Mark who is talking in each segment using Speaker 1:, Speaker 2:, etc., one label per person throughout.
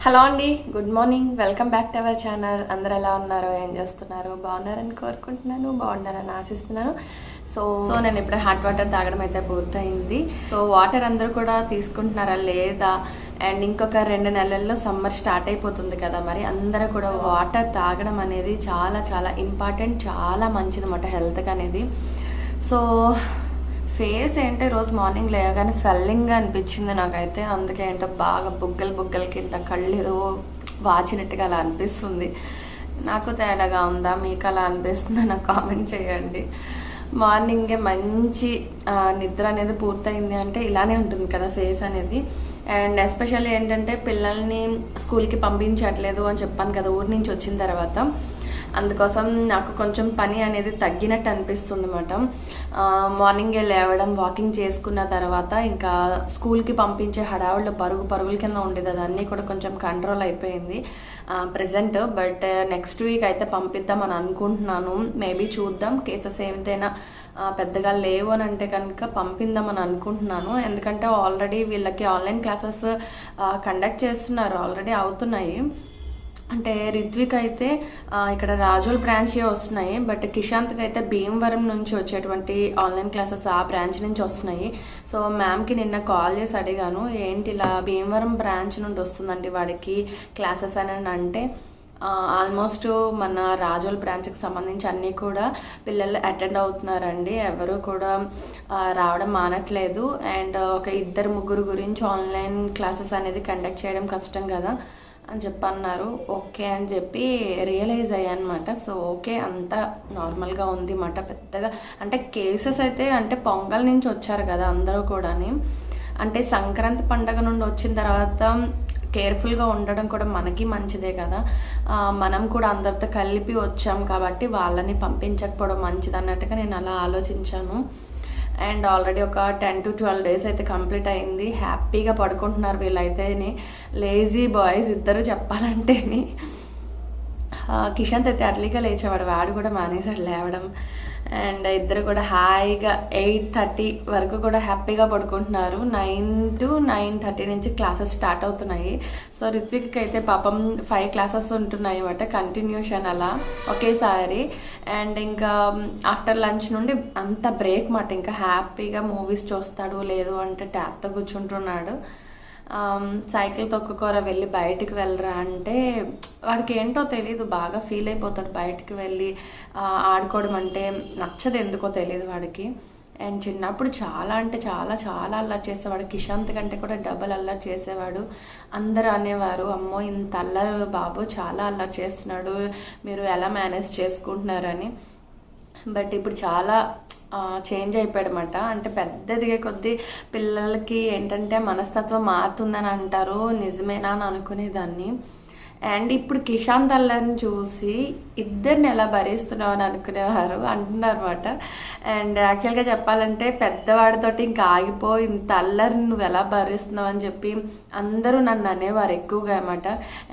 Speaker 1: Hello అండి, good morning. Welcome back to our channel. అందరు ఎలా ఉన్నారో, ఏం చేస్తున్నారు? బాగున్నారని కోరుకుంటున్నాను, బాగుండాలని ఆశిస్తున్నాను. సో నేను ఇప్పుడే హాట్ వాటర్ తాగడం అయితే పూర్తయింది. సో వాటర్ అందరూ కూడా తీసుకుంటున్నారా లేదా? అండ్ ఇంకొక 2 నెలల్లో సమ్మర్ స్టార్ట్ అయిపోతుంది కదా, మరి అందరూ కూడా వాటర్ తాగడం అనేది చాలా చాలా ఇంపార్టెంట్, చాలా మంచిది అన్నమాట హెల్త్కి అనేది. సో ఫేస్ ఏంటో రోజు మార్నింగ్ లేవగానే స్వెల్లింగ్గా అనిపించింది నాకైతే. అందుకే ఏంటో బాగా బుగ్గల కింద కళ్ళు ఏదో వాచినట్టుగా అలా అనిపిస్తుంది. నాకు తేడాగా ఉందా, మీకు అలా అనిపిస్తుందా? నాకు కామెంట్ చేయండి. మార్నింగే మంచి నిద్ర అనేది పూర్తయింది అంటే ఇలానే ఉంటుంది కదా ఫేస్ అనేది. అండ్ ఎస్పెషల్లీ ఏంటంటే పిల్లల్ని స్కూల్కి పంపించట్లేదు అని చెప్పాను కదా ఊరి నుంచి వచ్చిన తర్వాత. అందుకోసం నాకు కొంచెం పని అనేది తగ్గినట్టు అనిపిస్తుంది అన్నమాట. మార్నింగే లేవడం, వాకింగ్ చేసుకున్న తర్వాత ఇంకా స్కూల్కి పంపించే హడావుల్లో పరుగుల కింద ఉండేది. అదన్నీ కూడా కొంచెం కంట్రోల్ అయిపోయింది ప్రజెంట్. బట్ నెక్స్ట్ వీక్ అయితే పంపిద్దామని అనుకుంటున్నాను. మేబీ చూద్దాం, కేసెస్ ఏమిటైనా పెద్దగా లేవు అని అంటే కనుక పంపిద్దామని అనుకుంటున్నాను. ఎందుకంటే ఆల్రెడీ వీళ్ళకి ఆన్లైన్ క్లాసెస్ కండక్ట్ చేస్తున్నారు, ఆల్రెడీ అవుతున్నాయి. అంటే రిత్విక్ అయితే ఇక్కడ రాజోల్ బ్రాంచే వస్తున్నాయి, బట్ కిషాంత్కి అయితే భీమవరం నుంచి వచ్చేటువంటి ఆన్లైన్ క్లాసెస్ ఆ బ్రాంచ్ నుంచి వస్తున్నాయి. సో మ్యామ్కి నిన్న కాల్ చేసి అడిగాను, ఏంటి ఇలా భీమవరం బ్రాంచ్ నుండి వస్తుందండి వాడికి క్లాసెస్ అని అంటే, ఆల్మోస్ట్ మన రాజోల్ బ్రాంచ్కి సంబంధించి అన్నీ కూడా పిల్లలు అటెండ్ అవుతున్నారండి, ఎవరు కూడా రావడం మానట్లేదు. అండ్ ఒక 2-3 గురించి ఆన్లైన్ క్లాసెస్ అనేది కండక్ట్ చేయడం కష్టం కదా అని చెప్పన్నారు. ఓకే అని చెప్పి రియలైజ్ అయ్యానమాట. సో ఓకే, అంతా నార్మల్గా ఉంది అన్నమాట. పెద్దగా అంటే కేసెస్ అయితే అంటే పొంగల్ నుంచి వచ్చారు కదా అందరూ కూడాని. అంటే సంక్రాంతి పండగ నుండి వచ్చిన తర్వాత కేర్ఫుల్గా ఉండడం కూడా మనకి మంచిదే కదా. మనం కూడా అందరితో కలిపి వచ్చాం కాబట్టి వాళ్ళని పంపించకపోవడం మంచిది అన్నట్టుగా నేను అలా ఆలోచించాను. అండ్ ఆల్రెడీ ఒక 10 to 12 days అయితే కంప్లీట్ అయింది. హ్యాపీగా పడుకుంటున్నారు వీళ్ళైతేని, లేజీ బాయ్స్ ఇద్దరు చెప్పాలంటేని. కిషాంత్ అయితే అర్లీగా లేచేవాడు, వాడు కూడా మానేసాడు లేవడం. అండ్ ఇద్దరు కూడా హాయిగా 8:30 వరకు కూడా హ్యాపీగా పడుకుంటున్నారు. 9 to 9:30 నుంచి క్లాసెస్ స్టార్ట్ అవుతున్నాయి. సో రిత్విక్కి అయితే పాపం 5 క్లాసెస్ ఉంటున్నాయి అన్నమాట, కంటిన్యూషన్ అలా ఒకేసారి. అండ్ ఇంకా ఆఫ్టర్ లంచ్ నుండి అంత బ్రేక్ మాట, ఇంకా హ్యాపీగా మూవీస్ చూస్తాడు, లేదు అంటే ట్యాప్తో కూర్చుంటున్నాడు. సైకిల్ తొక్కుకోరా, వెళ్ళి బయటికి వెళ్ళరా అంటే వాడికి ఏంటో తెలీదు, బాగా ఫీల్ అయిపోతాడు. బయటికి వెళ్ళి ఆడుకోవడం అంటే నచ్చదు, ఎందుకో తెలియదు వాడికి. అండ్ చిన్నప్పుడు చాలా అంటే చాలా చాలా అల్లరి చేసేవాడు, కిషాంత్ కంటే కూడా డబల్ అల్లరి చేసేవాడు. అందరూ అనేవారు, అమ్మో ఇంత అల్లరి బాబు, చాలా అల్లరి చేస్తున్నాడు, మీరు ఎలా మేనేజ్ చేసుకుంటున్నారని. బట్ ఇప్పుడు చాలా చేంజ్ అయిపోయాడు అనమాట. అంటే పెద్దదిగా కొద్దీ పిల్లలకి ఏంటంటే మనస్తత్వం మారుతుందని అంటారు, నిజమేనా అని అనుకునేదాన్ని. అండ్ ఇప్పుడు కిషాంత్ అల్లరిని చూసి ఇద్దరిని ఎలా భరిస్తున్నావు అని అనుకునేవారు అంటున్నారు అనమాట. అండ్ యాక్చువల్గా చెప్పాలంటే పెద్దవాడితోటి ఇంకా ఆగిపోయి ఇంత అల్లరిని నువ్వు ఎలా భరిస్తున్నావు అని చెప్పి అందరూ నన్ను అనేవారు ఎక్కువగా అన్నమాట.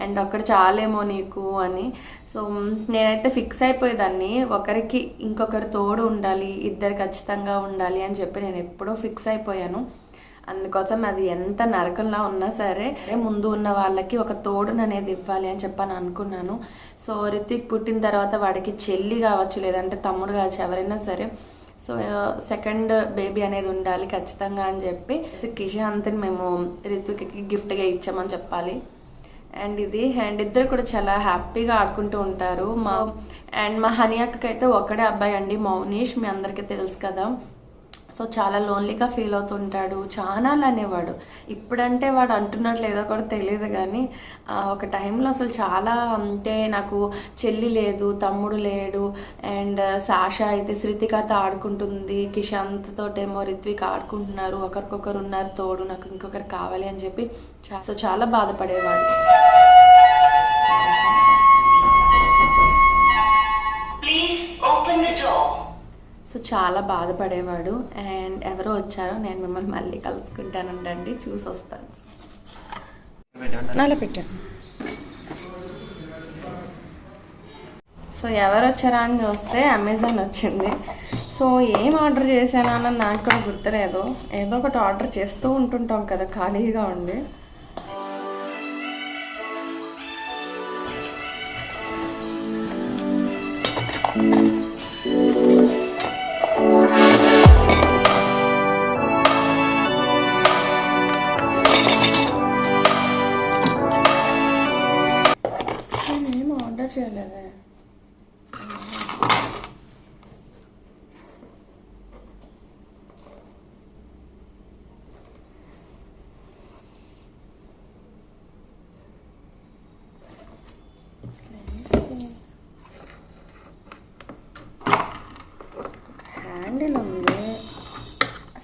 Speaker 1: అండ్ అక్కడ చాలేమో నీకు అని. సో నేనైతే ఫిక్స్ అయిపోయేదాన్ని, ఒకరికి ఇంకొకరు తోడు ఉండాలి, ఇద్దరు ఖచ్చితంగా ఉండాలి అని చెప్పి నేను ఎప్పుడో ఫిక్స్ అయిపోయాను. అందుకోసం అది ఎంత నరకంలా ఉన్నా సరే ముందు ఉన్న వాళ్ళకి ఒక తోడును అనేది ఇవ్వాలి అని చెప్పని అనుకున్నాను. సో రిత్విక్ పుట్టిన తర్వాత వాడికి చెల్లి కావచ్చు, లేదంటే తమ్ముడు కావచ్చు, ఎవరైనా సరే సో సెకండ్ బేబీ అనేది ఉండాలి ఖచ్చితంగా అని చెప్పి కిషాంత్ని మేము రిత్విక్కి గిఫ్ట్గా ఇచ్చామని చెప్పాలి. అండ్ ఇద్దరు కూడా చాలా హ్యాపీగా ఆడుకుంటూ ఉంటారు. మా హనీ అక్కకైతే ఒకడే అబ్బాయి అండి, మౌనీష్, మీ అందరికీ తెలుసు కదా. సో చాలా లోన్లీగా ఫీల్ అవుతుంటాడు, చాలా అనేవాడు. ఇప్పుడంటే వాడు అంటున్నట్లు లేదో కూడా తెలియదు, కానీ ఒక టైంలో అసలు చాలా, అంటే నాకు చెల్లి లేదు, తమ్ముడు లేడు. అండ్ సాషా అయితే శృతికతో ఆడుకుంటుంది, కిషాంత్ తోటేమో రిత్విక్ ఆడుకుంటున్నారు, ఒకరికొకరు ఉన్నారు తోడు, నాకు ఇంకొకరు కావాలి అని చెప్పి సో చాలా బాధపడేవాడు. సో చాలా బాధపడేవాడు. అండ్ ఎవరో వచ్చారో, నేను మిమ్మల్ని మళ్ళీ కలుసుకుంటానండి, చూసి వస్తాను. అలా పెట్టాను. సో ఎవరు వచ్చారా అని చూస్తే అమెజాన్ వచ్చింది. సో ఏం ఆర్డర్ చేశానా అని నాకు కూడా గుర్తులేదు, ఏదో ఒకటి ఆర్డర్ చేస్తూ ఉంటుంటాం కదా ఖాళీగా ఉండి.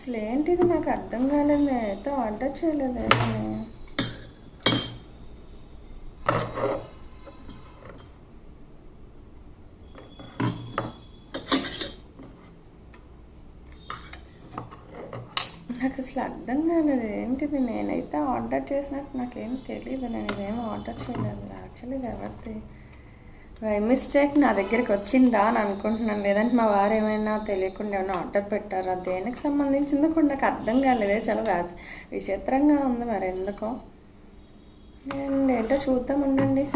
Speaker 1: అసలు ఏంటిది నాకు అర్థం కాలేదు. నేనైతే ఆర్డర్ చేయలేదు. నాకు అసలు అర్థం కాలేదు ఏంటిది. నేనైతే ఆర్డర్ చేసినట్టు నాకేం తెలియదు. నేను ఇదేం ఆర్డర్ చేయలేదు. యాక్చువల్లీ ఇది ఎవరిది బై మిస్టేక్ నా దగ్గరికి వచ్చిందా అని అనుకుంటున్నాను. లేదంటే మా వారు ఏమైనా తెలియకుండా ఏమైనా ఆర్డర్ పెట్టారా, దేనికి సంబంధించిందో కూడా నాకు అర్థం కాలేదే. చాలా విచిత్రంగా ఉంది. మరి ఎందుకో అండ్ ఏంటో చూద్దాం ఉండండి.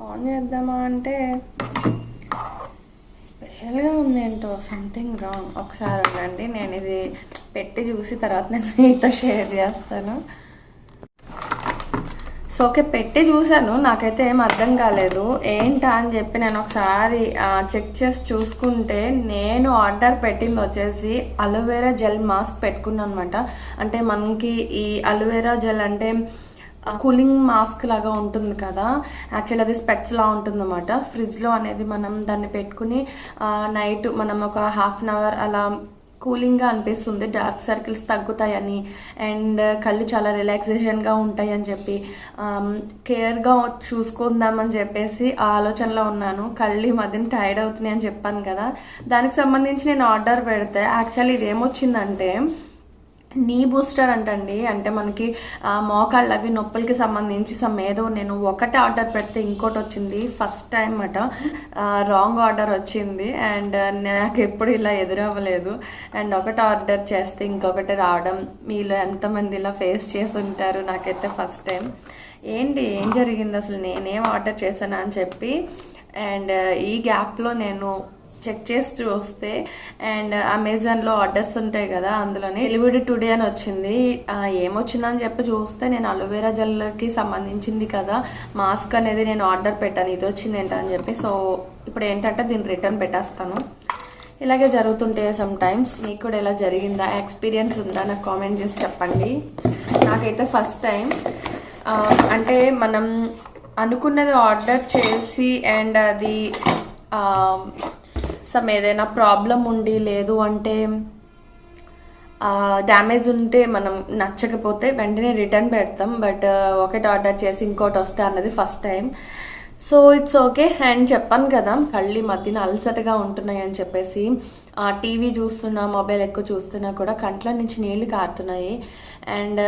Speaker 1: ఆన్ చేద్దామా అంటే స్పెషల్గా ఉంది. ఏంటో సంథింగ్ రాంగ్. ఒకసారి ఉండండి, నేను ఇది పెట్టి చూసి తర్వాత నేను మీతో షేర్ చేస్తాను. సో ఓకే, పెట్టి చూశాను. నాకైతే ఏం అర్థం కాలేదు ఏంటా అని చెప్పి నేను ఒకసారి చెక్ చేసి చూసుకుంటే, నేను ఆర్డర్ పెట్టింది వచ్చేసి అలోవెరా జెల్ మాస్క్ పెట్టుకున్నాను అనమాట. అంటే మనకి ఈ అలోవెరా జెల్ అంటే కూలింగ్ మాస్క్ లాగా ఉంటుంది కదా, యాక్చువల్లీ అది స్పెట్స్ లా ఉంటుంది అన్నమాట. ఫ్రిడ్జ్లో అనేది మనం దాన్ని పెట్టుకుని నైట్ మనం ఒక హాఫ్ అన్ అవర్ అలా కూలింగ్గా అనిపిస్తుంది, డార్క్ సర్కిల్స్ తగ్గుతాయని అండ్ కళ్ళు చాలా రిలాక్సేషన్గా ఉంటాయని చెప్పి కేర్గా చూసుకుందామని చెప్పేసి ఆ ఆలోచనలో ఉన్నాను. కళ్ళు ఈ మధ్యన టైర్డ్ అవుతున్నాయి అని చెప్పాను కదా, దానికి సంబంధించి నేను ఆర్డర్ పెడితే యాక్చువల్లీ ఇది ఏమొచ్చిందంటే నీ బూస్టర్ అంటండి. అంటే మనకి మోకాళ్ళు అవి నొప్పులకి సంబంధించి ఏదో నేను ఒకటి ఆర్డర్ పెడితే ఇంకోటి వచ్చింది. ఫస్ట్ టైం అట రాంగ్ ఆర్డర్ వచ్చింది అండ్ నాకు ఎప్పుడు ఇలా ఎదురవ్వలేదు. అండ్ ఒకటి ఆర్డర్ చేస్తే ఇంకొకటి రావడం మీలో ఎంతమంది ఇలా ఫేస్ చేసి ఉంటారు. నాకైతే ఫస్ట్ టైం. ఏంటి ఏం జరిగింది అసలు, నేనేం ఆర్డర్ చేశాను అని చెప్పి అండ్ ఈ గ్యాప్లో నేను చెక్ చేసి చూస్తే అండ్ అమెజాన్లో ఆర్డర్స్ ఉంటాయి కదా, అందులోనే డెలివరీ టుడే అని వచ్చింది. ఏమొచ్చిందని చెప్పి చూస్తే నేను అలోవెరా జెల్కి సంబంధించింది కదా మాస్క్ అనేది నేను ఆర్డర్ పెట్టాను, ఇది వచ్చింది ఏంటని చెప్పి. సో ఇప్పుడు ఏంటంటే దీన్ని రిటర్న్ పెట్టేస్తాను. ఇలాగే జరుగుతుంటాయి సమ్ టైమ్స్. మీకు కూడా ఎలా జరిగిందా, ఎక్స్పీరియన్స్ ఉందా నాకు కామెంట్ చేసి చెప్పండి. నాకైతే ఫస్ట్ టైం. అంటే మనం అనుకున్నది ఆర్డర్ చేసి అండ్ అది ఏదైనా ప్రాబ్లం ఉండి లేదు అంటే డ్యామేజ్ ఉంటే మనం నచ్చకపోతే వెంటనే రిటర్న్ పెడతాం. బట్ ఒకటి ఆర్డర్ చేసి ఇంకోటి వస్తే అన్నది first time. So it's okay. And చెప్పాను కదా కళ్ళు మధ్యన అలసటగా ఉంటున్నాయి అని చెప్పేసి, టీవీ చూస్తున్నా మొబైల్ ఎక్కువ చూస్తున్నా కూడా కంట్ల నుంచి నీళ్లు కారుతున్నాయి. అండ్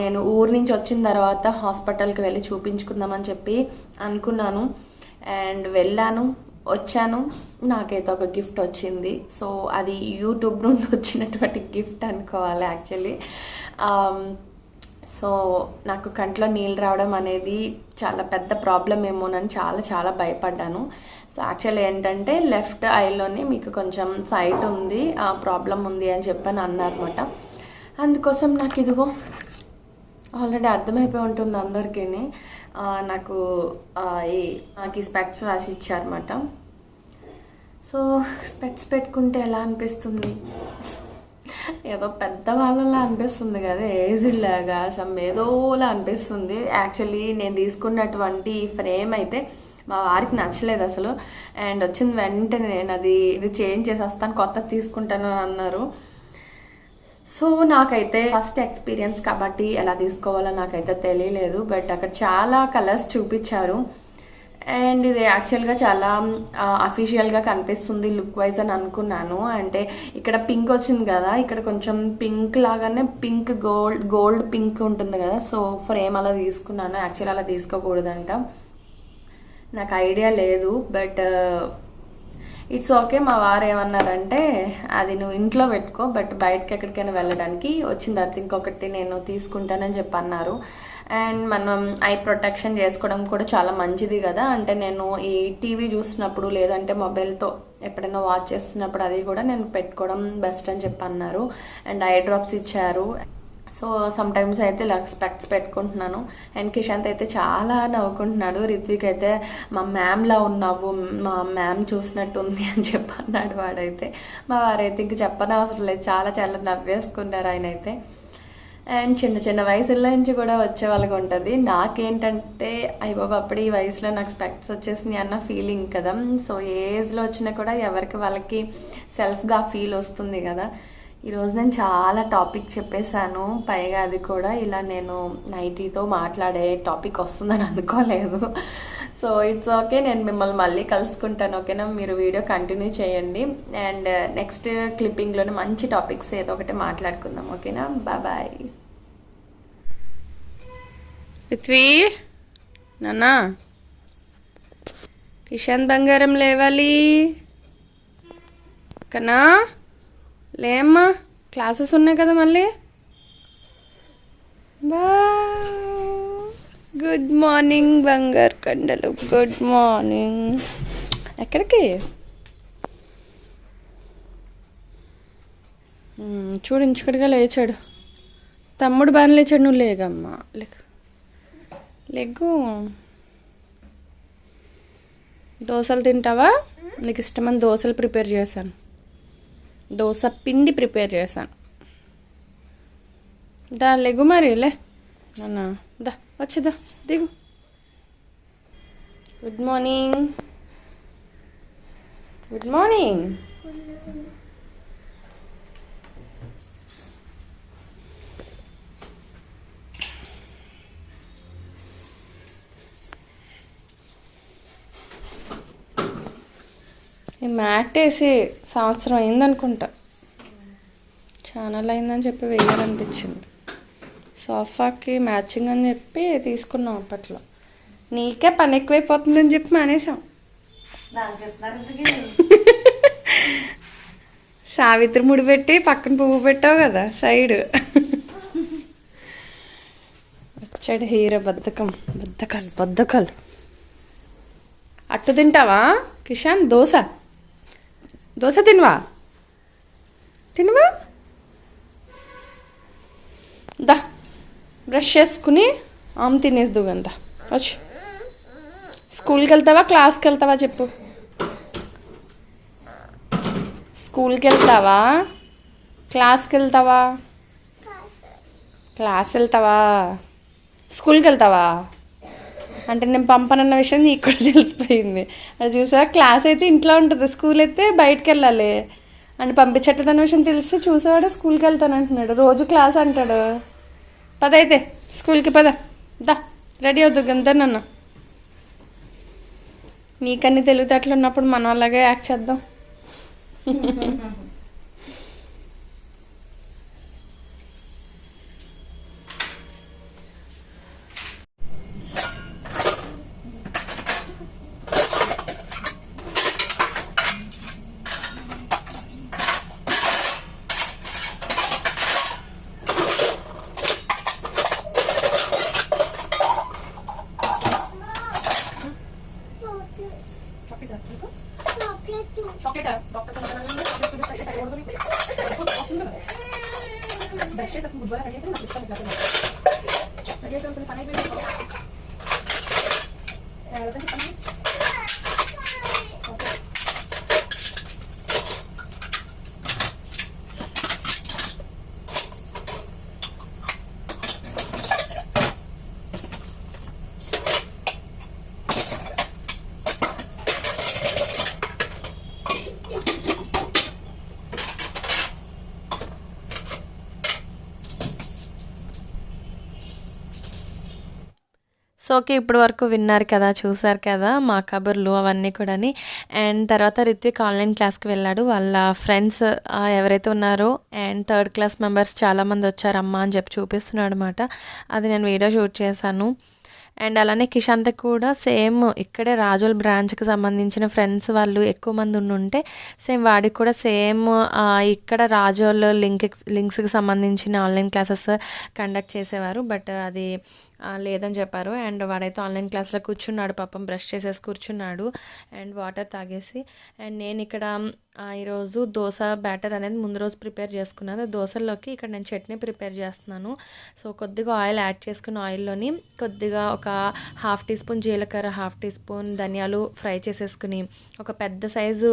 Speaker 1: నేను ఊరు నుంచి వచ్చిన తర్వాత హాస్పిటల్కి వెళ్ళి చూపించుకుందామని చెప్పి అనుకున్నాను అండ్ వెళ్ళాను, వచ్చాను. నాకైతే ఒక గిఫ్ట్ వచ్చింది. సో అది యూట్యూబ్ నుండి వచ్చినటువంటి గిఫ్ట్ అనుకోవాలి యాక్చువల్లీ. సో నాకు కంట్లో నీళ్ళు రావడం అనేది చాలా పెద్ద ప్రాబ్లం ఏమోనని చాలా చాలా భయపడ్డాను. సో యాక్చువల్లీ ఏంటంటే లెఫ్ట్ ఐలోనే మీకు కొంచెం సైట్ ఉంది, ప్రాబ్లం ఉంది అని చెప్పని అన్నారన్నమాట. అందుకోసం నాకు ఇదిగో ఆల్రెడీ అర్థమైపోయి ఉంటుంది అందరికీ. నాకు ఈ స్పెక్ట్స్ రాసి ఇచ్చారన్నమాట. సో స్పెక్ట్స్ పెట్టుకుంటే ఎలా అనిపిస్తుంది, ఏదో పెద్ద వాళ్ళలా అనిపిస్తుంది కదా, ఏజ్డ్ లాగా ఏదోలా అనిపిస్తుంది. యాక్చువల్లీ నేను తీసుకున్నటువంటి ఫ్రేమ్ అయితే మా వారికి నచ్చలేదు అసలు. అండ్ వచ్చింది వెంటనే నేను ఇది చేంజ్ చేసి వస్తాను, కొత్తది తీసుకుంటాను అని అన్నారు. సో నాకైతే ఫస్ట్ ఎక్స్పీరియన్స్ కాబట్టి ఎలా తీసుకోవాలో నాకైతే తెలియలేదు. బట్ అక్కడ చాలా కలర్స్ చూపించారు అండ్ ఇది యాక్చువల్గా చాలా అఫీషియల్గా కనిపిస్తుంది లుక్ వైజ్ అని అనుకున్నాను. అంటే ఇక్కడ పింక్ వచ్చింది కదా, ఇక్కడ కొంచెం పింక్ లాగానే పింక్ గోల్డ్ పింక్ ఉంటుంది కదా. సో ఫ్రేమ్ అలా తీసుకున్నాను. యాక్చువల్ అలా తీసుకోకూడదంట, నాకు ఐడియా లేదు. But it's okay. మా వారు ఏమన్నారంటే అది నువ్వు ఇంట్లో పెట్టుకో, బట్ బయటకి ఎక్కడికైనా వెళ్ళడానికి వచ్చిన తర్వాత ఇంకొకటి నేను తీసుకుంటానని చెప్పి అన్నారు. అండ్ మనం ఐ ప్రొటెక్షన్ చేసుకోవడం కూడా చాలా మంచిది కదా. అంటే నేను ఈ టీవీ చూసినప్పుడు లేదంటే మొబైల్తో ఎప్పుడైనా వాచ్ చేస్తున్నప్పుడు అది కూడా నేను పెట్టుకోవడం బెస్ట్ అని చెప్పి అన్నారు. అండ్ ఐ డ్రాప్స్ ఇచ్చారు. సో సమ్ టైమ్స్ అయితే ఇలా స్పెక్ట్స్ పెట్టుకుంటున్నాను. అండ్ కిషాంత్ అయితే చాలా నవ్వుకుంటున్నాడు. రిత్విక్ అయితే మా మ్యామ్లా ఉన్నావు, మా మ్యామ్ చూసినట్టు ఉంది అని చెప్పి అన్నాడు వాడైతే. మా వారైతే ఇంక చెప్పనవసరం లేదు, చాలా చాలా నవ్వేసుకున్నారు ఆయన అయితే. అండ్ చిన్న చిన్న వయసులో నుంచి కూడా వచ్చే వాళ్ళకి ఉంటుంది. నాకేంటంటే అయ్యబాబు అప్పుడు ఈ వయసులో నాకు స్పెక్ట్స్ వచ్చేసినాయి అన్న ఫీలింగ్ కదా. సో ఏ ఏజ్లో వచ్చినా కూడా ఎవరికి వాళ్ళకి సెల్ఫ్గా ఫీల్ వస్తుంది కదా. ఈరోజు నేను చాలా టాపిక్ చెప్పేశాను, పైగా అది కూడా ఇలా నేను నైటీతో మాట్లాడే టాపిక్ వస్తుందని అనుకోలేదు. సో ఇట్స్ ఓకే, నేను మిమ్మల్ని మళ్ళీ కలుసుకుంటాను. ఓకేనా, మీరు వీడియో కంటిన్యూ చేయండి అండ్ నెక్స్ట్ క్లిప్పింగ్లోనే మంచి టాపిక్స్ ఏదో ఒకటి మాట్లాడుకుందాం. ఓకేనా, బాయ్. పృథ్వీ, నాన్నా, కిషన్ బంగారం లేవాలి కన్నా, లేమ్మా, క్లాసెస్ ఉన్నాయి కదా మళ్ళీ. గుడ్ మార్నింగ్ బంగారు కండలు, గుడ్ మార్నింగ్. ఎక్కడికి? చూడించుకడిగా లేచాడు తమ్ముడు, బాగా లేచాడు. నువ్వు లేగమ్మా, లెగ్గు. దోశలు తింటావా? నీకు ఇష్టమైన దోశలు ప్రిపేర్ చేశాను, దోశ పిండి ప్రిపేర్ చేశాను. దా లెగ్గు మరి, లే నాన్న, దా వచ్చిదా, దిగు. Good morning, good morning. ఈ మ్యాట్ వేసి సంవత్సరం అయిందనుకుంటా, ఛానల్ అయిందని చెప్పి వేయాలనిపించింది. సోఫాకి మ్యాచింగ్ అని చెప్పి తీసుకున్నాం అప్పట్లో. నీకే పని ఎక్కువైపోతుందని చెప్పి మానేసాం. సావిత్రి ముడి పెట్టి పక్కన పువ్వు పెట్టావు కదా సైడ్. వచ్చాడు హీరో. బద్దకాలు. అట్టు తింటావా కిషాన్? దోశ తినవా? దా బ్రష్ చేసుకుని ఆమె తినేద్దు గంత. వచ్చి స్కూల్కి వెళ్తావా, క్లాస్కి వెళ్తావా చెప్పు. స్కూల్కి వెళ్తావా, క్లాస్కి వెళ్తావా? క్లాస్ వెళ్తావా, స్కూల్కి వెళ్తావా? అంటే నేను పంపనన్న విషయం నీకు కూడా తెలిసిపోయింది. అది చూసా, క్లాస్ అయితే ఇంట్లో ఉంటుంది, స్కూల్ అయితే బయటకు వెళ్ళాలి అని పంపించట్లేదన్న విషయం తెలిసి చూసేవాడు స్కూల్కి వెళ్తాను అంటున్నాడు. రోజు క్లాస్ అంటాడు. పద అయితే స్కూల్కి పద, దా రెడీ అవుతుంది అంతే. నన్ను నీకన్నీ తెలివితేటలు ఉన్నప్పుడు మనం అలాగే యాక్ట్ చేద్దాం. సో ఓకే, ఇప్పటి వరకు విన్నారు కదా, చూసారు కదా మా కబుర్లు అవన్నీ కూడాని. అండ్ తర్వాత రిత్విక్ ఆన్లైన్ క్లాస్కి వెళ్ళాడు. వాళ్ళ ఫ్రెండ్స్ ఎవరైతే ఉన్నారో అండ్ థర్డ్ క్లాస్ మెంబర్స్ చాలామంది వచ్చారమ్మా అని చెప్పి చూపిస్తున్నాడు అనమాట. అది నేను వీడియో షూట్ చేశాను. అండ్ అలానే కిషాంత్ కూడా సేమ్ ఇక్కడే రాజోల్ బ్రాంచ్కి సంబంధించిన ఫ్రెండ్స్ వాళ్ళు ఎక్కువ మంది ఉంటే సేమ్ వాడికి కూడా సేమ్ ఇక్కడ రాజోల్ లింక్స్కి సంబంధించిన ఆన్లైన్ క్లాసెస్ కండక్ట్ చేసేవారు. బట్ అది లేదని చెప్పారు. అండ్ వాడైతే ఆన్లైన్ క్లాస్లో కూర్చున్నాడు, పాపం బ్రష్ చేసేసి కూర్చున్నాడు అండ్ వాటర్ తాగేసి. అండ్ నేను ఇక్కడ ఈరోజు దోశ బ్యాటర్ అనేది ముందు రోజు ప్రిపేర్ చేసుకున్నాను. దోశల్లోకి ఇక్కడ నేను చట్నీ ప్రిపేర్ చేస్తున్నాను. సో కొద్దిగా ఆయిల్ యాడ్ చేసుకుని ఆయిల్లోని కొద్దిగా ఒక హాఫ్ టీ స్పూన్ జీలకర్ర, హాఫ్ టీ స్పూన్ ధనియాలు ఫ్రై చేసేసుకుని ఒక పెద్ద సైజు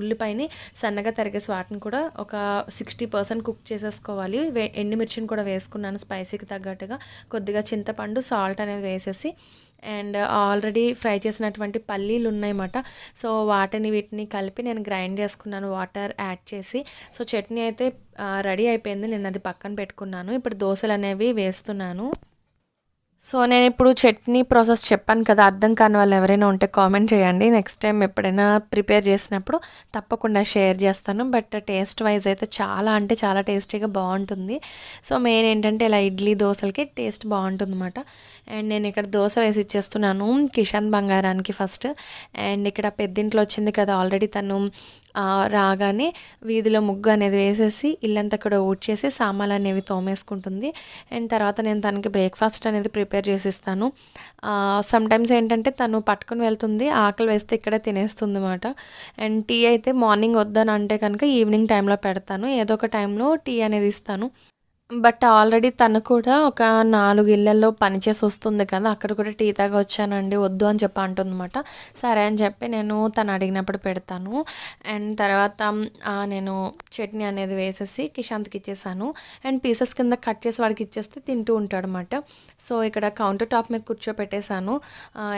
Speaker 1: ఉల్లిపాయని సన్నగా తరిగేసి వాటిని కూడా ఒక 60% కుక్ చేసేసుకోవాలి. ఎండుమిర్చిని కూడా వేసుకున్నాను స్పైసీకి తగ్గట్టుగా. కొద్దిగా చింతపండు, సాల్ట్ అనేది వేసేసి అండ్ ఆల్రెడీ ఫ్రై చేసినటువంటి పల్లీలు ఉన్నాయన్నమాట. సో వీటిని కలిపి నేను గ్రైండ్ చేసుకున్నాను వాటర్ యాడ్ చేసి. సో చట్నీ అయితే రెడీ అయిపోయింది. నేను అది పక్కన పెట్టుకున్నాను. ఇప్పుడు దోశలు అనేవి వేస్తున్నాను. సో నేను ఇప్పుడు చట్నీ ప్రాసెస్ చెప్పాను కదా, అర్థం కాని వాళ్ళు ఎవరైనా ఉంటే కామెంట్ చేయండి. నెక్స్ట్ టైం ఎప్పుడైనా ప్రిపేర్ చేసినప్పుడు తప్పకుండా షేర్ చేస్తాను. బట్ టేస్ట్ వైజ్ అయితే చాలా అంటే చాలా టేస్టీగా బాగుంటుంది. సో మెయిన్ ఏంటంటే ఇలా ఇడ్లీ దోశలకి టేస్ట్ బాగుంటుంది అనమాట. అండ్ నేను ఇక్కడ దోశ వేసి ఇచ్చేస్తున్నాను కిషన్ బంగారానికి ఫస్ట్. అండ్ ఇక్కడ పెద్దింట్లో వచ్చింది కదా, ఆల్రెడీ తను రాగానే వీధిలో ముగ్గు అనేది వేసేసి ఇల్లంతా కూడా ఊడ్చేసి సామాన్లు అనేవి తోమేసుకుంటుంది. అండ్ తర్వాత నేను తనకి బ్రేక్ఫాస్ట్ అనేది ప్రిపేర్ చేసిస్తాను. సమ్టైమ్స్ ఏంటంటే తను పట్టుకుని వెళ్తుంది, ఆకలి వేస్తే ఇక్కడే తినేస్తుంది అన్నమాట. అండ్ టీ అయితే మార్నింగ్ వద్దని అంటే కనుక ఈవినింగ్ టైంలో పెడతాను, ఏదో ఒక టైంలో టీ అనేది ఇస్తాను. బట్ ఆల్రెడీ తను కూడా ఒక 4 ఇళ్లలో పనిచేసి వస్తుంది కదా, అక్కడ కూడా టీ తాగా వచ్చానండి వద్దు అని చెప్పి అంటుందన్నమాట. సరే అని చెప్పి నేను తను అడిగినప్పుడు పెడతాను. అండ్ తర్వాత నేను చట్నీ అనేది వేసేసి కిషాంత్కి ఇచ్చేసాను. అండ్ పీసెస్ కింద కట్ చేసి వాడికి ఇచ్చేస్తే తింటూ ఉంటాడు అనమాట. సో ఇక్కడ కౌంటర్ టాప్ మీద కూర్చోపెట్టేశాను,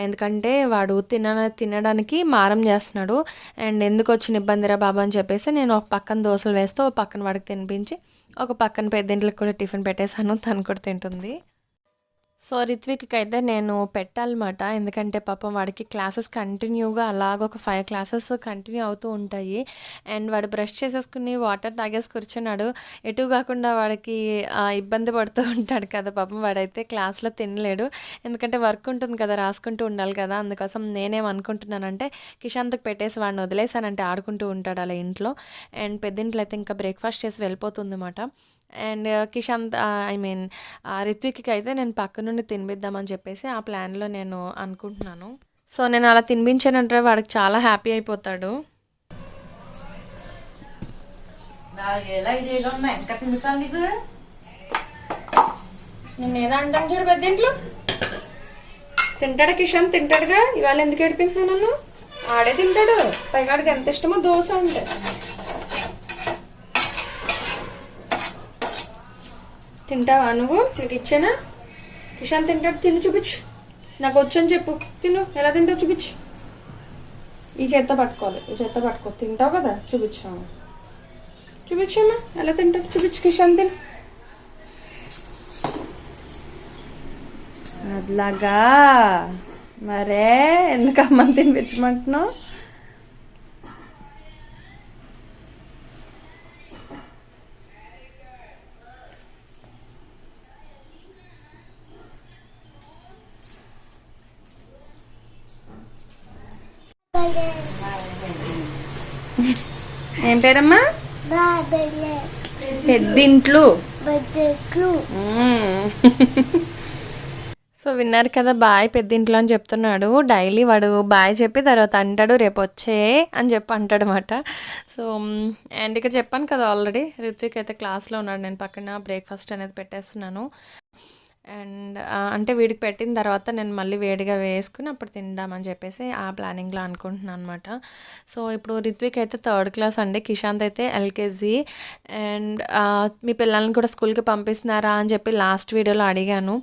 Speaker 1: ఎందుకంటే వాడు తినడానికి మారం చేస్తున్నాడు. అండ్ ఎందుకు వచ్చిన ఇబ్బందిరా బాబా అని చెప్పేసి నేను ఒక పక్కన దోశలు వేస్తే ఒక పక్కన వాడికి తినిపించి ఒక పక్కన పెద్దింట్లకు కూడా టిఫిన్ పెట్టేశాను, తను కూడా తింటుంది. సో రిత్విక్కి అయితే నేను పెట్టాలన్నమాట, ఎందుకంటే పాపం వాడికి క్లాసెస్ కంటిన్యూగా అలాగ ఒక 5 క్లాసెస్ కంటిన్యూ అవుతూ ఉంటాయి. అండ్ వాడు బ్రష్ చేసేసుకుని వాటర్ తాగేసి కూర్చున్నాడు. ఎటు కాకుండా వాడికి ఇబ్బంది పడుతూ ఉంటాడు కదా పాపం. వాడైతే క్లాస్లో తినలేడు, ఎందుకంటే వర్క్ ఉంటుంది కదా, రాసుకుంటూ ఉండాలి కదా. అందుకోసం నేనేమనుకుంటున్నానంటే కిషాంత్కి పెట్టేసి వాడిని వదిలేసానంటే ఆడుకుంటూ ఉంటాడు అలా ఇంట్లో. అండ్ పెద్దింట్లో అయితే ఇంకా బ్రేక్ఫాస్ట్ చేసి వెళ్ళిపోతుంది అన్నమాట. అండ్ కిషాంత్ రిత్విక్కి అయితే నేను పక్క నుండి తినిపిద్దామని చెప్పేసి ఆ ప్లాన్లో నేను అనుకుంటున్నాను. సో నేను అలా తినిపించానంటే వాడికి చాలా హ్యాపీ అయిపోతాడు. నేను ఏదో అంటాను చూడు, పెద్దింట్లో తింటాడు కిషాంత్, తింటాడుగా. ఇవాళ ఎందుకు ఏడిపింటున్నాను నన్ను? ఆడే తింటాడు, పైగాడికి ఎంత ఇష్టమో దోశ అంటే. తింటావా నువ్వు? నీకు ఇచ్చానా? కిషాన్ తింటాడు, తిను చూపించు. నాకు వచ్చని చెప్పు, తిను. ఎలా తింటావు చూపించు. ఈ చేత్తో పట్టుకోవాలి, ఈ చేత్తో పట్టుకో. తింటావు కదా, చూపించు. చూపించమ్మా ఎలా తింటావు చూపించు. కిషాన్ తిను. అట్లాగా మరే ఎందుకు అమ్మని తినిపించమంటున్నావు? ఏం పేరమ్మా? పెద్దింట్లు. సో విన్నారు కదా, బాయ్ పెద్దింట్లో అని చెప్తున్నాడు. డైలీ వాడు బాయ్ చెప్పి తర్వాత అంటాడు రేపు వచ్చే అని చెప్పి అంటాడు అనమాట. సో అండ్ ఇక్కడ చెప్పాను కదా ఆల్రెడీ, రిత్విక్ అయితే క్లాస్లో ఉన్నాడు, నేను పక్కన బ్రేక్ఫాస్ట్ అనేది పెట్టేస్తున్నాను. అండ్ అంటే వీడికి పెట్టిన తర్వాత నేను మళ్ళీ వేడిగా వేసుకుని అప్పుడు తిందామని చెప్పేసి ఆ ప్లానింగ్లో అనుకుంటున్నాను అనమాట. సో ఇప్పుడు రిత్విక్ అయితే 3rd క్లాస్ అండి, కిషాంత్ అయితే LKG. అండ్ మీ పిల్లల్ని కూడా స్కూల్కి పంపిస్తున్నారా అని చెప్పి లాస్ట్ వీడియోలో అడిగాను.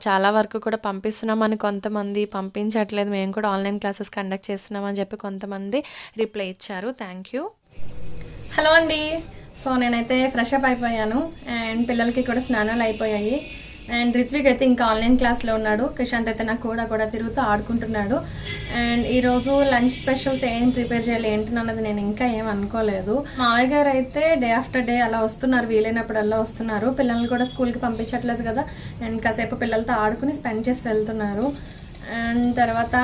Speaker 1: చాలా వరకు కూడా పంపిస్తున్నామని కొంతమంది, పంపించట్లేదు మేము కూడా ఆన్లైన్ క్లాసెస్ కండక్ట్ చేస్తున్నామని చెప్పి కొంతమంది రిప్లై ఇచ్చారు. Thank you. హలో అండి. సో నేనైతే ఫ్రెష్ అప్ అయిపోయాను అండ్ పిల్లలకి కూడా స్నానాలు అయిపోయాయి. అండ్ రిత్విక్ అయితే ఇంకా ఆన్లైన్ క్లాస్లో ఉన్నాడు. కిషాంత్ అయితే నాకు కూడా తిరుగుతూ ఆడుకుంటున్నాడు. అండ్ ఈరోజు లంచ్ స్పెషల్స్ ఏం ప్రిపేర్ చేయాలి ఏంటన్నది నేను ఇంకా ఏం అనుకోలేదు. మావయ్య గారు అయితే డే ఆఫ్టర్ డే అలా వస్తున్నారు, వీలైనప్పుడల్లా వస్తున్నారు. పిల్లల్ని కూడా స్కూల్కి పంపించట్లేదు కదా, అండ్ కాసేపు పిల్లలతో ఆడుకుని స్పెండ్ చేసి వెళ్తున్నారు. అండ్ తర్వాత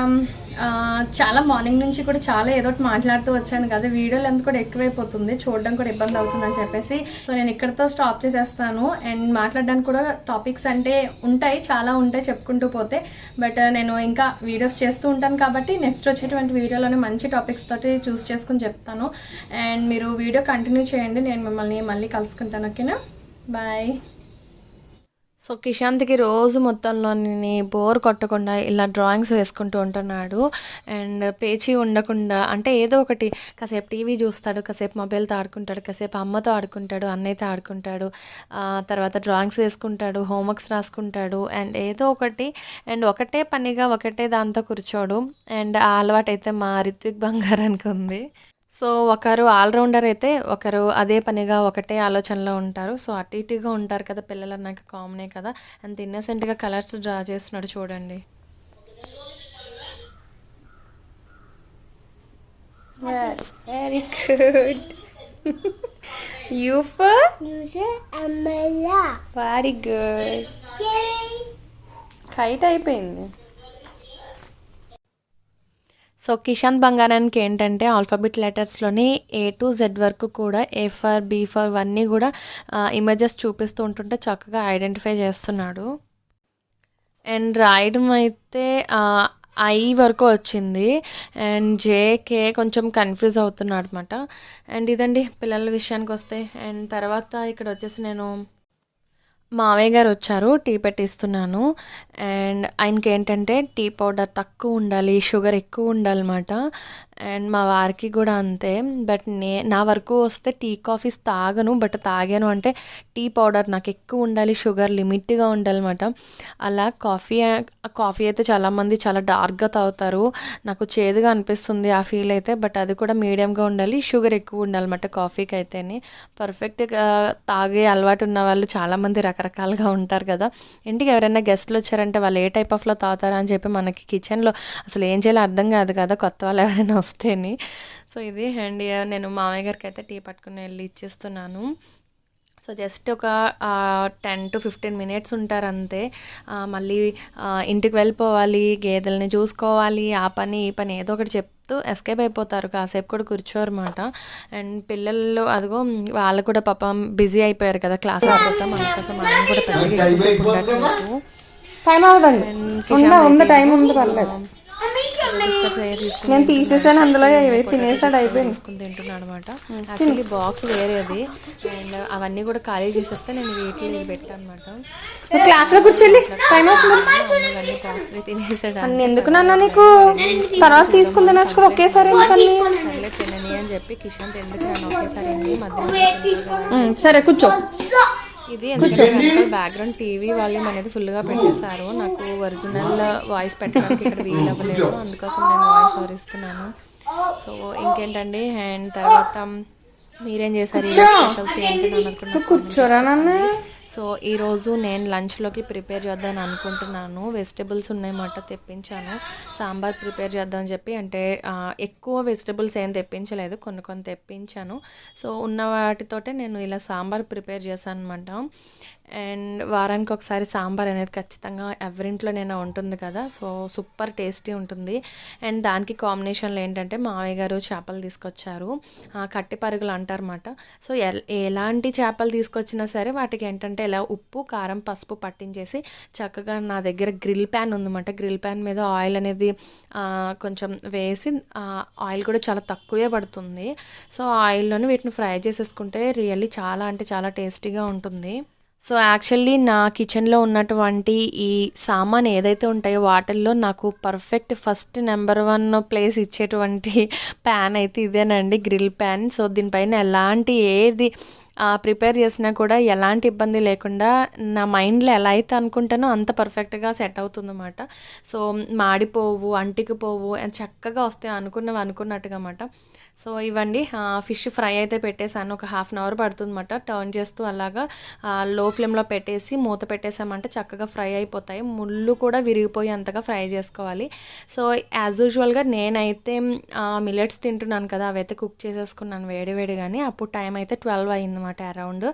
Speaker 1: చాలా మార్నింగ్ నుంచి కూడా చాలా ఏదో ఒకటి మాట్లాడుతూ వచ్చాను కదా, వీడియో లెంత్ కూడా ఎక్కువైపోతుంది, చూడడం కూడా ఇబ్బంది అవుతుందని చెప్పేసి సో నేను ఇక్కడితో స్టాప్ చేసేస్తాను. అండ్ మాట్లాడడానికి కూడా టాపిక్స్ అంటే ఉంటాయి, చాలా ఉంటాయి చెప్పుకుంటూ పోతే. బట్ నేను ఇంకా వీడియోస్ చేస్తూ ఉంటాను కాబట్టి నెక్స్ట్ వచ్చేటువంటి వీడియోలోనే మంచి టాపిక్స్ తోటి చూస్ చేసుకుని చెప్తాను. అండ్ మీరు వీడియో కంటిన్యూ చేయండి, నేను మిమ్మల్ని మళ్ళీ కలుసుకుంటాను. ఓకేనా? బాయ్. సో కిషాంత్కి రోజు మొత్తంలోని బోర్ కొట్టకుండా ఇలా డ్రాయింగ్స్ వేసుకుంటూ ఉంటున్నాడు. అండ్ పేచీ ఉండకుండా అంటే ఏదో ఒకటి కాసేపు టీవీ చూస్తాడు, కాసేపు మొబైల్తో ఆడుకుంటాడు, కాసేపు అమ్మతో ఆడుకుంటాడు, అన్నయ్యతో ఆడుకుంటాడు, తర్వాత డ్రాయింగ్స్ వేసుకుంటాడు, హోంవర్క్స్ రాసుకుంటాడు అండ్ ఏదో ఒకటి. అండ్ ఒకటే పనిగా ఒకటే దాంతో కూర్చోడు. అండ్ ఆ అలవాటు అయితే మా రిత్విక్ బంగారానికి ఉంది. సో ఒకరు ఆల్రౌండర్ అయితే ఒకరు అదే పనిగా ఒకటే ఆలోచనలో ఉంటారు. సో అటు ఇటుగా ఉంటారు కదా పిల్లలు అన్నాక కామనే కదా. అంత ఇన్నసెంట్గా కలర్స్ డ్రా చేస్తున్నాడు చూడండి. Very good. You for very good. Kite అయిపోయింది. సో కిషాన్ బంగారానికి ఏంటంటే ఆల్ఫాబెట్ లెటర్స్లోని A to Z వరకు కూడా A ఫర్ B ఫర్ ఇవన్నీ కూడా ఇమేజెస్ చూపిస్తూ ఉంటుంటే చక్కగా ఐడెంటిఫై చేస్తున్నాడు. అండ్ రాయడం అయితే I వరకు వచ్చింది. అండ్ JK కొంచెం కన్ఫ్యూజ్ అవుతున్నాడు అనమాట. అండ్ ఇదండి పిల్లల విషయానికి వస్తే. అండ్ తర్వాత ఇక్కడ వచ్చేసి నేను మావయ్య గారు వచ్చారు, టీ పెట్టిస్తున్నాను. అండ్ ఆయనకి ఏంటంటే టీ పౌడర్ తక్కువ ఉండాలి, షుగర్ ఎక్కువ ఉండాలన్నమాట. అండ్ మా వారికి కూడా అంతే. బట్ నా వరకు వస్తే టీ కాఫీస్ తాగను, బట్ తాగాను అంటే టీ పౌడర్ నాకు ఎక్కువ ఉండాలి, షుగర్ లిమిట్గా ఉండాలన్నమాట. అలా కాఫీ అయితే చాలామంది చాలా డార్క్గా తాగుతారు, నాకు చేదుగా అనిపిస్తుంది ఆ ఫీల్ అయితే. బట్ అది కూడా మీడియంగా ఉండాలి, షుగర్ ఎక్కువ ఉండాలన్నమాట కాఫీకి అయితేనే. పర్ఫెక్ట్గా తాగే అలవాటు ఉన్న వాళ్ళు చాలామంది రకరకాలుగా ఉంటారు కదా. ఇంటికి ఎవరైనా గెస్ట్లు వచ్చారంటే వాళ్ళు ఏ టైప్ ఆఫ్లో తాగుతారా అని చెప్పి మనకి కిచెన్లో అసలు ఏం చేయాలో అర్థం కాదు కదా కొత్త వాళ్ళు ఎవరైనా వస్తేని. సో ఇది. అండ్ నేను మామయ్య గారికి అయితే టీ పట్టుకుని వెళ్ళి ఇచ్చేస్తున్నాను. సో జస్ట్ ఒక 10 to 15 మినిట్స్ ఉంటారు అంతే. మళ్ళీ ఇంటికి వెళ్ళిపోవాలి, గేదెల్ని చూసుకోవాలి, ఆ పని ఈ పని ఏదో ఒకటి చెప్తూ ఎస్కేప్ అయిపోతారు, కాసేపు కూడా కూర్చోరన్నమాట. అండ్ పిల్లలు అదిగో వాళ్ళు కూడా పాపం బిజీ అయిపోయారు కదా క్లాసెస్ కోసం, అందుకోసం మనం కూడా పెద్దగా ఉండట్లేదు.
Speaker 2: టైం అవ్వదండి, టైం ఉంది, పర్లేదు. నేను తీసేసాను, అందులో తినేసాడు, అయిపోయింది.
Speaker 1: తీసుకుని తింటున్నాడు అనమాట. యాక్చువల్లీ బాక్స్ వేరే అది. అండ్ అవన్నీ కూడా ఖాళీ చేసేస్తే నేను వీటిలో ఇది పెట్టాను అనమాట.
Speaker 2: క్లాస్లో కూర్చోండి, టైం అవుతుంది.
Speaker 1: బాక్స్లో తినేసాడు.
Speaker 2: ఎందుకు నాన్న నీకు తర్వాత తీసుకుని తినొచ్చు కదా ఒకేసారి, ఎందుకని?
Speaker 1: సర్లే తినని అని చెప్పి కిషాంత్ ఎందుకు నన్ను ఒకేసారి మధ్య.
Speaker 2: సరే కూర్చో.
Speaker 1: ఇది ఎందుకంటే బ్యాక్గ్రౌండ్ టీవీ వాల్యూమ్ అనేది ఫుల్గా పెట్టేశారు, నాకు ఒరిజినల్ వాయిస్ పెట్టడానికి ఇక్కడ వీలు అవ్వలేదు, అందుకోసం నేను వాయిస్ ఓవర్ ఇస్తున్నాను. సో ఇంకేంటండి. అండ్ తర్వాత మీరేం చేశారు, స్పెషల్స్ ఏంటి అనుకున్నాను. సో ఈరోజు నేను లంచ్లోకి ప్రిపేర్ చేద్దామని అనుకుంటున్నాను. వెజిటబుల్స్ ఉన్నాయన్నమాట, తెప్పించాను. సాంబార్ ప్రిపేర్ చేద్దామని చెప్పి, అంటే ఎక్కువ వెజిటబుల్స్ ఏం తెప్పించలేదు, కొన్ని కొన్ని తెప్పించాను. సో ఉన్న వాటితోటే నేను ఇలా సాంబార్ ప్రిపేర్ చేశాను అనమాట. అండ్ వారానికి ఒకసారి సాంబార్ అనేది ఖచ్చితంగా ఎవరింట్లోనైనా ఉంటుంది కదా. సో సూపర్ టేస్టీ ఉంటుంది. అండ్ దానికి కాంబినేషన్లో ఏంటంటే మావయ్య గారు చేపలు తీసుకొచ్చారు, కట్టి పరుగులు అంటారన్నమాట. సో ఎలాంటి చేపలు తీసుకొచ్చినా సరే వాటికి ఏంటంటే ఇలా ఉప్పు కారం పసుపు పట్టించేసి చక్కగా నా దగ్గర గ్రిల్ ప్యాన్ ఉందన్నమాట. గ్రిల్ ప్యాన్ మీద ఆయిల్ అనేది కొంచెం వేసి, ఆయిల్ కూడా చాలా తక్కువే పడుతుంది. సో ఆయిల్లోనే వీటిని ఫ్రై చేసేసుకుంటే రియల్లీ చాలా అంటే చాలా టేస్టీగా ఉంటుంది. సో యాక్చువల్లీ నా కిచెన్లో ఉన్నటువంటి ఈ సామాన్ ఏదైతే ఉంటాయో వాటిల్లో నాకు పర్ఫెక్ట్ ఫస్ట్ నెంబర్ 1 ప్లేస్ ఇచ్చేటువంటి ప్యాన్ అయితే ఇదేనండి, గ్రిల్ ప్యాన్. సో దీనిపైన ఎలాంటి ఏది ప్రిపేర్ చేసినా కూడా ఎలాంటి ఇబ్బంది లేకుండా నా మైండ్లో ఎలా అయితే అనుకుంటానో అంత పర్ఫెక్ట్గా సెట్ అవుతుందన్నమాట. సో మాడిపోవు, అంటికిపోవు, చక్కగా వస్తాయి అనుకున్నట్టుగా అన్నమాట. సో ఇవ్వండి ఫిష్ ఫ్రై అయితే పెట్టేశాను, ఒక 1/2 అవర్ పడుతుందన్నమాట. టర్న్ చేస్తూ అలాగా లో ఫ్లేమ్లో పెట్టేసి మూత పెట్టేసామంటే చక్కగా ఫ్రై అయిపోతాయి, ముళ్ళు కూడా విరిగిపోయి అంతగా ఫ్రై చేసుకోవాలి. సో యాజ్ యూజువల్గా నేనైతే మిల్లెట్స్ తింటున్నాను కదా, అవైతే కుక్ చేసేసుకున్నాను వేడివేడిగాని. అప్పుడు టైం అయితే 12 అయిందన్నమాట అరౌండ్.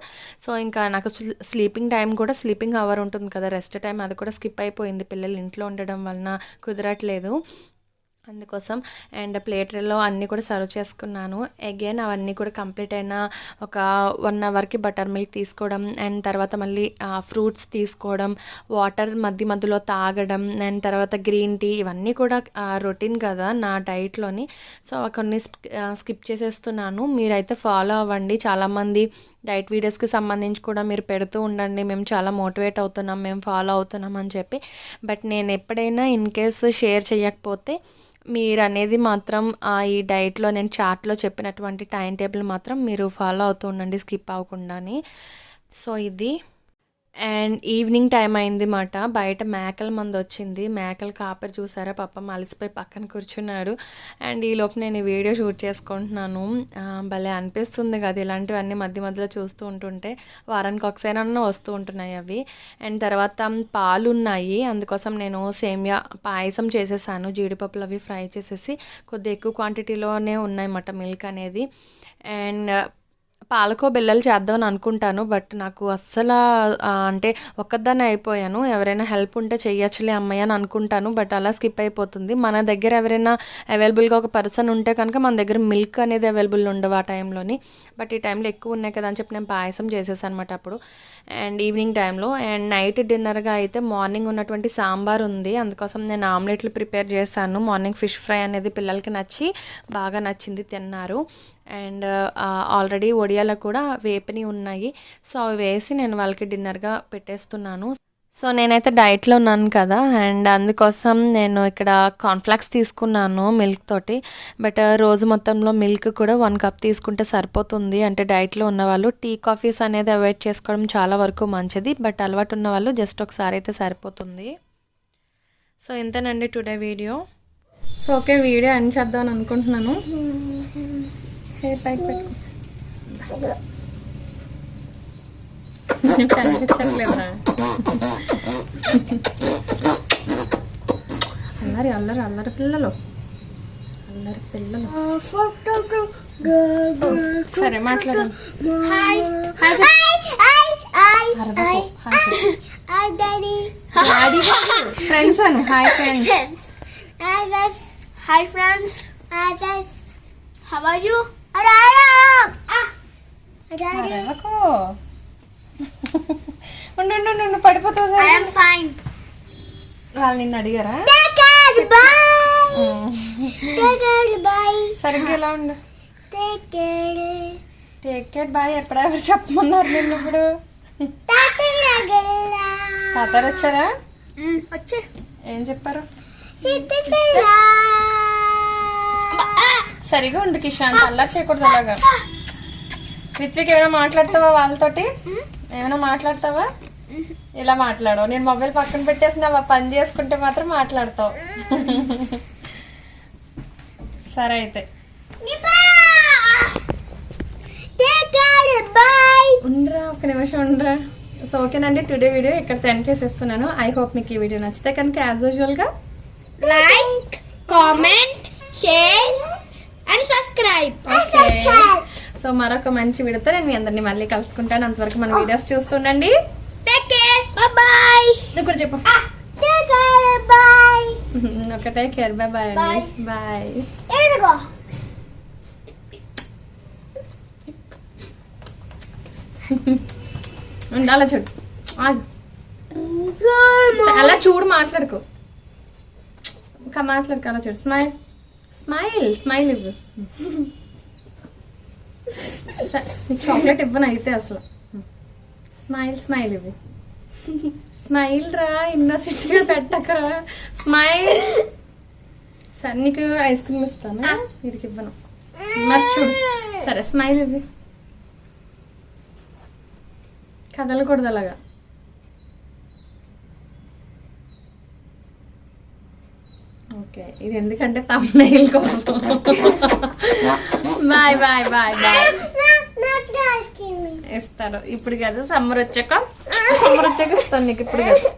Speaker 1: సో ఇంకా నాకు స్లీపింగ్ టైం కూడా, స్లీపింగ్ అవర్ ఉంటుంది కదా రెస్ట్ టైం, అది కూడా స్కిప్ అయిపోయింది పిల్లలు ఇంట్లో ఉండడం వలన కుదరట్లేదు. అందుకోసం. అండ్ ప్లేట్లలో అన్నీ కూడా సర్వ్ చేసుకున్నాను. అగైన్ అవన్నీ కూడా కంప్లీట్ అయిన ఒక 1 అవర్కి బటర్ మిల్క్ తీసుకోవడం, అండ్ తర్వాత మళ్ళీ ఫ్రూట్స్ తీసుకోవడం, వాటర్ మధ్యలో తాగడం, అండ్ తర్వాత గ్రీన్ టీ, ఇవన్నీ కూడా రొటీన్ కదా నా డైట్లోని. సో కొన్ని స్కిప్ చేసేస్తున్నాను. మీరైతే ఫాలో అవ్వండి. చాలామంది డైట్ వీడియోస్కి సంబంధించి కూడా మీరు పెడుతూ ఉండండి, మేము చాలా మోటివేట్ అవుతున్నాం, మేము ఫాలో అవుతున్నాం అని చెప్పి. బట్ నేను ఎప్పుడైనా ఇన్ కేస్ షేర్ చేయకపోతే మీరు అనేది మాత్రం ఈ డైట్లో నేను చార్ట్లో చెప్పినటువంటి టైం టేబుల్ మాత్రం మీరు ఫాలో అవుతూ ఉండండి స్కిప్ అవ్వకుండాని. సో ఇది. అండ్ ఈవినింగ్ టైం అయింది మాట. బయట మేకల మంది వచ్చింది. మేకల కాపరి చూసారా, పాపం అలసిపోయి పక్కన కూర్చున్నాడు. అండ్ ఈలోపు నేను ఈ వీడియో షూట్ చేసుకుంటున్నాను. భలే అనిపిస్తుంది కదా ఇలాంటివన్నీ మధ్యలో చూస్తూ ఉంటుంటే. వారానికి ఒకసారైనా వస్తూ ఉంటున్నాయి అవి. అండ్ తర్వాత పాలు ఉన్నాయి, అందుకోసం నేను సేమియా పాయసం చేసేసాను. జీడిపప్పులు అవి ఫ్రై చేసేసి కొద్దిగా ఎక్కువ క్వాంటిటీలోనే ఉన్నాయన్నమాట మిల్క్ అనేది. అండ్ పాలకో బెల్లలు చేద్దామని అనుకుంటాను, బట్ నాకు అస్సలు అంటే ఒక్కదాన్ని అయిపోయాను. ఎవరైనా హెల్ప్ ఉంటే చెయ్యొచ్చులే అమ్మాయి అని అనుకుంటాను, బట్ అలా స్కిప్ అయిపోతుంది. మన దగ్గర ఎవరైనా అవైలబుల్గా ఒక పర్సన్ ఉంటే కనుక మన దగ్గర మిల్క్ అనేది అవైలబుల్ ఉండవు ఆ టైంలోని. బట్ ఈ టైంలో ఎక్కువ ఉన్నాయి కదా అని చెప్పి నేను పాయసం చేసేసాను అనమాట అప్పుడు, అండ్ ఈవినింగ్ టైంలో. అండ్ నైట్ డిన్నర్గా అయితే మార్నింగ్ ఉన్నటువంటి సాంబార్ ఉంది, అందుకోసం నేను ఆమ్లెట్లు ప్రిపేర్ చేశాను. మార్నింగ్ ఫిష్ ఫ్రై అనేది పిల్లలకి బాగా నచ్చింది, తిన్నారు. అండ్ ఆల్రెడీ వడియాలు కూడా వేపిని ఉన్నాయి. సో అవి వేసి నేను వాళ్ళకి డిన్నర్గా పెట్టేస్తున్నాను. సో నేనైతే డైట్లో ఉన్నాను కదా, అండ్ అందుకోసం నేను ఇక్కడ కార్న్ఫ్లాక్స్ తీసుకున్నాను మిల్క్ తోటి. బట్ రోజు మొత్తంలో మిల్క్ కూడా 1 కప్ తీసుకుంటే సరిపోతుంది. అంటే డైట్లో ఉన్నవాళ్ళు టీ కాఫీస్ అనేది అవాయిడ్ చేసుకోవడం చాలా వరకు మంచిది, బట్ అలవాటు ఉన్న వాళ్ళు జస్ట్ ఒకసారి అయితే సరిపోతుంది. సో ఇంతేనండి today video. So okay, video end చేద్దామని అనుకుంటున్నాను. కనిపించట్లేదా? అల్లరి పిల్లలు. సరే మాట్లాడు. Friends Anu. Hi friends.
Speaker 2: Hi friends. How are you?
Speaker 1: ఉండు పడిపోతావు.
Speaker 2: I am fine.
Speaker 1: వాళ్ళు నిన్ను అడిగారా? సరిగ్గా ఎలా ఉండు. Take care bye. ఎప్పుడెవరు చెప్పమన్నారు నిన్ను ఇప్పుడు? తాతారు వచ్చారా?
Speaker 2: వచ్చే.
Speaker 1: ఏం చెప్పారు? సరిగా ఉండు కిషాన్, అల్లరి చేయకూడదు అలాగా. రిత్విక్ ఏమైనా మాట్లాడతావా వాళ్ళతోటి? ఏమైనా మాట్లాడతావా? ఇలా మాట్లాడవు. నేను మొబైల్ పక్కన పెట్టేసి నా పని చేసుకుంటే మాత్రం మాట్లాడతావు. సరే అయితే ఉండరా, ఒక నిమిషం ఉండరా. సో ఓకేనండి, టుడే వీడియో ఇక్కడ ఎండ్ చేసేస్తున్నాను. ఐ హోప్ మీకు ఈ వీడియో నచ్చితే కనుక యాజ్ యూజువల్గా
Speaker 2: like, comment, share and subscribe.
Speaker 1: Okay, so మరొక మంచి వీడియోతో నేను మీ అందరినీ మళ్ళీ కలుసుకుంటాను. అంతవరకు మన వీడియోస్ చూస్తుండండి.
Speaker 2: Take care, bye.
Speaker 1: నువ్వు కూడా చెప్పు.
Speaker 2: Take care, bye.
Speaker 1: Okay, take care, bye bye. Bye.
Speaker 2: ఎడుగో
Speaker 1: అలా చూడు, అలా చూడు, మాట్లాడుకో. ఇంకా మాట్లాడుకో, అలా చూడు. స్మైల్ ఇవ్వు. చాక్లెట్ ఇవ్వను అయితే అసలు. స్మైల్ ఇవ్వు. స్మైల్ రా, ఇన్నోసెంట్గా పెట్టకరా. స్మైల్. సరే నీకు ఐస్ క్రీమ్ ఇస్తాను, వీడికి ఇవ్వను. మరి చూడు. సరే స్మైల్ ఇవ్వు. కదలకూడదు అలాగా. ఓకే, ఇది ఎందుకంటే తమ్నెయిల్ కోసం. బాయ్. ఇస్తాను ఇప్పుడు కదా, సమ్మర్ వచ్చాక ఇస్తాను నీకు. ఇప్పుడు కదా.